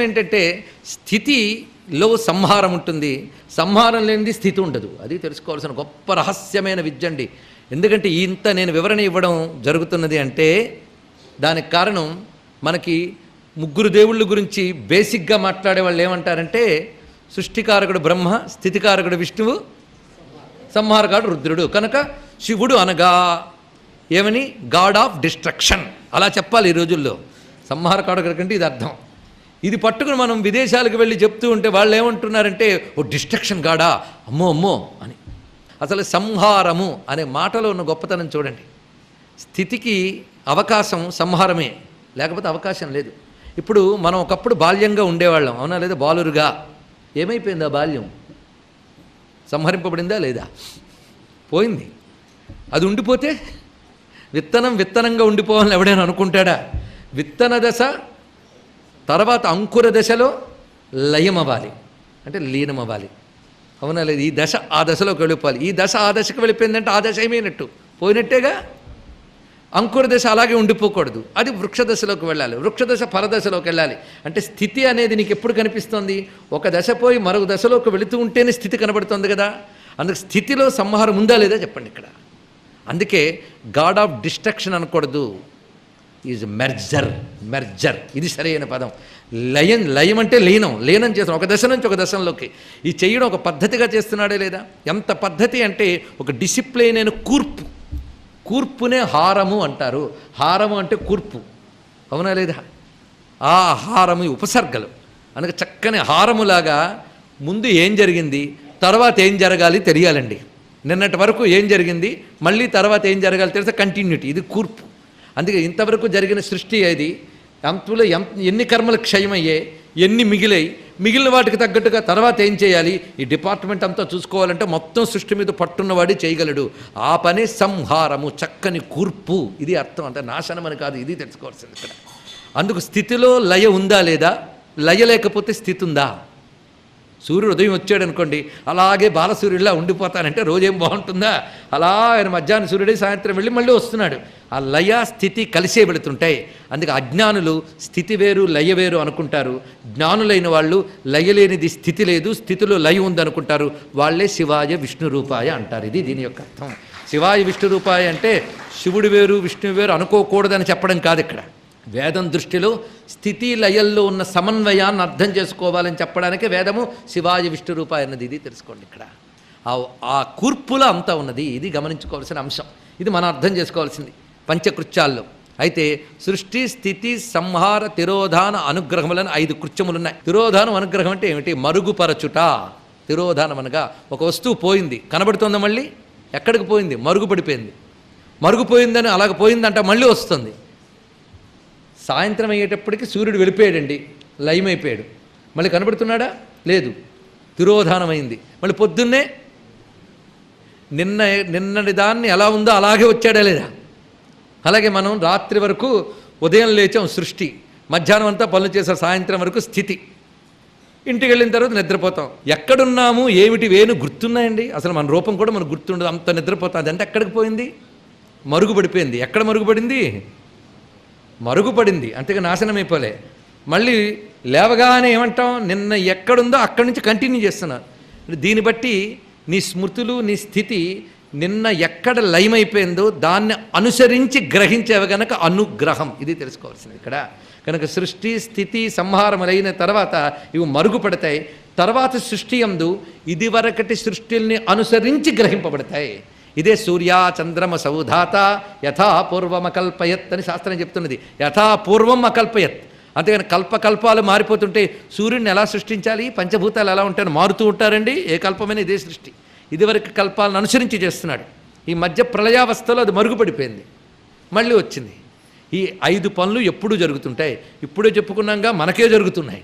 ఏంటంటే స్థితిలో సంహారం ఉంటుంది, సంహారం లేనిది స్థితి ఉండదు. అది తెలుసుకోవాల్సిన గొప్ప రహస్యమైన విద్య అండి. ఎందుకంటే ఇంత నేను వివరణ ఇవ్వడం జరుగుతున్నది అంటే దానికి కారణం మనకి ముగ్గురు దేవుళ్ళ గురించి బేసిక్గా మాట్లాడే వాళ్ళు ఏమంటారంటే సృష్టికారకుడు బ్రహ్మ, స్థితికారకుడు విష్ణువు, సంహారకారుడు రుద్రుడు. కనుక శివుడు అనగా ఏమని గాడ్ ఆఫ్ డిస్ట్రక్షన్ అలా చెప్పాలి ఈ రోజుల్లో. సంహారకారకుడు కంటే ఇది అర్థం. ఇది పట్టుకుని మనం విదేశాలకు వెళ్ళి చెప్తూ ఉంటే వాళ్ళు ఏమంటున్నారంటే ఓ డిస్ట్రక్షన్ గాడా, అమ్మో అమ్మో అని. అసలు సంహారము అనే మాటలో ఉన్న గొప్పతనం చూడండి. స్థితికి అవకాశం సంహారమే, లేకపోతే అవకాశం లేదు. ఇప్పుడు మనం ఒకప్పుడు బాల్యంగా ఉండేవాళ్ళం, అవునా లేదా? బాలురుగా ఏమైపోయింది ఆ బాల్యం? సంహరింపబడిందా లేదా? పోయింది. అది ఉండిపోతే విత్తనంగా ఉండిపోవాలని ఎవడైనా అనుకుంటాడా? విత్తన దశ తర్వాత అంకుర దశలో లయం అవ్వాలి, అంటే లీనం అవ్వాలి, అవునా లేదు? ఈ దశ ఆ దశలోకి వెళ్ళిపోవాలి. ఈ దశ ఆ దశకు వెళ్ళిపోయిందంటే ఆ దశ ఏమైనట్టు? పోయినట్టేగా. అంకుర దశ అలాగే ఉండిపోకూడదు, అది వృక్ష దశలోకి వెళ్ళాలి, వృక్ష దశ పరదశలోకి వెళ్ళాలి. అంటే స్థితి అనేది నీకు ఎప్పుడు కనిపిస్తుంది? ఒక దశ పోయి మరొక దశలోకి వెళుతూ ఉంటేనే స్థితి కనబడుతుంది కదా. అందుకు స్థితిలో సంహారం ఉందా లేదా చెప్పండి ఇక్కడ. అందుకే గాడ్ ఆఫ్ డిస్ట్రక్షన్ అనకూడదు, ఈజ్ మెర్జర్ ఇది సరైన పదం. లయం అంటే లీనం చేస్తున్నాం ఒక దశ నుంచి ఒక దశలోకి. ఈ చేయడం ఒక పద్ధతిగా చేస్తున్నాడే లేదా? ఎంత పద్ధతి అంటే ఒక డిసిప్లైన్ అయిన కూర్పునే హారము అంటారు. హారము అంటే కూర్పు, అవునా లేదా? ఆ హారము ఉపసర్గలు. అందుకే చక్కని హారములాగా ముందు ఏం జరిగింది, తర్వాత ఏం జరగాలి తెలియాలండి. నిన్నటి వరకు ఏం జరిగింది, మళ్ళీ తర్వాత ఏం జరగాలి తెలిస్తే కంటిన్యూటీ, ఇది కూర్పు. అందుకే ఇంతవరకు జరిగిన సృష్టి అది, అంతలో ఎన్ని కర్మలు క్షయమయ్యాయి, ఎన్ని మిగిలిన వాటికి తగ్గట్టుగా తర్వాత ఏం చేయాలి, ఈ డిపార్ట్మెంట్ అంతా చూసుకోవాలంటే మొత్తం సృష్టి మీద పట్టున్నవాడే చేయగలడు. ఆ పనే సంహారము, చక్కని కూర్పు. ఇది అర్థం. అంటే నాశనం అని కాదు, ఇది తెలుసుకోవాల్సింది ఇక్కడ. అందుకు స్థితిలో లయ ఉందా లేదా? లయ లేకపోతే స్థితి ఉందా? సూర్యుడు ఉదయం వచ్చాడు అనుకోండి, అలాగే బాలసూర్యుడిలా ఉండిపోతానంటే రోజేం బాగుంటుందా? అలా ఆయన మధ్యాహ్నం సూర్యుడే సాయంత్రం వెళ్ళి మళ్ళీ వస్తున్నాడు. ఆ లయ స్థితి కలిసే వెళుతుంటాయి. అందుకే అజ్ఞానులు స్థితి వేరు లయ వేరు అనుకుంటారు. జ్ఞానులైన వాళ్ళు లయ లేనిది స్థితి లేదు, స్థితిలో లయ ఉందనుకుంటారు. వాళ్ళే శివాయ విష్ణు రూపాయ అంటారు. ఇది దీని యొక్క అర్థం. శివాయ విష్ణు రూపాయ అంటే శివుడు వేరు విష్ణువు వేరు అనుకోకూడదని చెప్పడం కాదు ఇక్కడ. వేదం దృష్టిలో స్థితి లయల్లో ఉన్న సమన్వయాన్ని అర్థం చేసుకోవాలని చెప్పడానికి వేదము శివాయ విష్ణు రూపాయ అన్నది. ఇది తెలుసుకోండి ఇక్కడ. ఆ కూర్పులో అంతా ఉన్నది. ఇది గమనించుకోవాల్సిన అంశం. ఇది మనం అర్థం చేసుకోవాల్సింది పంచకృత్యాల్లో. అయితే సృష్టి స్థితి సంహార తిరోధాన అనుగ్రహములను 5 కృత్యములు ఉన్నాయి. తిరోధానం అనుగ్రహం అంటే ఏమిటి? మరుగుపరచుట. తిరోధానం అనగా ఒక వస్తువు పోయింది, కనబడుతుందా? మళ్ళీ ఎక్కడికి పోయింది? మరుగుపడిపోయింది. మరుగుపోయిందని అలాగ పోయిందంట మళ్ళీ వస్తుంది. సాయంత్రం అయ్యేటప్పటికి సూర్యుడు వెళ్ళిపోయాడండి, లయమైపోయాడు. మళ్ళీ కనబడుతున్నాడా? లేదు, తిరోధానమైంది. మళ్ళీ పొద్దున్నే నిన్నటి దాన్ని ఎలా ఉందో అలాగే వచ్చాడా లేదా? అలాగే మనం రాత్రి వరకు ఉదయం లేచాం సృష్టి, మధ్యాహ్నం అంతా పనులు చేసాం, సాయంత్రం వరకు స్థితి. ఇంటికి వెళ్ళిన తర్వాత నిద్రపోతాం. ఎక్కడున్నాము ఏమిటి వేను గుర్తున్నాయండి? అసలు మన రూపం కూడా మనకు గుర్తుండదు, అంత నిద్రపోతాం. అదంటే ఎక్కడికి పోయింది? మరుగుపడిపోయింది. ఎక్కడ మరుగుపడింది? మరుగుపడింది, అంతేగా నాశనం అయిపోలే. మళ్ళీ లేవగానే ఏమంటాం? నిన్న ఎక్కడుందో అక్కడి నుంచి కంటిన్యూ చేస్తున్నారు. దీన్ని బట్టి నీ స్మృతులు నీ స్థితి నిన్న ఎక్కడ లయమైపోయిందో దాన్ని అనుసరించి గ్రహించేవి గనక అనుగ్రహం. ఇది తెలుసుకోవాల్సింది ఇక్కడ. కనుక సృష్టి స్థితి సంహారములైన తర్వాత ఇవి మరుగుపడతాయి. తర్వాత సృష్టి యందు ఇదివరకటి సృష్టిల్ని అనుసరించి గ్రహింపబడతాయి. ఇదే సూర్య చంద్రమ సౌధాత యథాపూర్వం అకల్పయత్ అని శాస్త్రం చెప్తున్నది. యథాపూర్వం అకల్పయత్. అంతేగాని కల్పకల్పాలు మారిపోతుంటే సూర్యుడిని ఎలా సృష్టించాలి, పంచభూతాలు ఎలా ఉంటాయని మారుతూ ఉంటారండి. ఏ కల్పమైన ఇదే సృష్టి. ఇదివరకు కల్పాలను అనుసరించి చేస్తున్నాడు. ఈ మధ్య ప్రళయావస్థలో అది మరుగుపడిపోయింది, మళ్ళీ వచ్చింది. ఈ 5 పనులు ఎప్పుడూ జరుగుతుంటాయి. ఇప్పుడే చెప్పుకున్నాగా మనకే జరుగుతున్నాయి.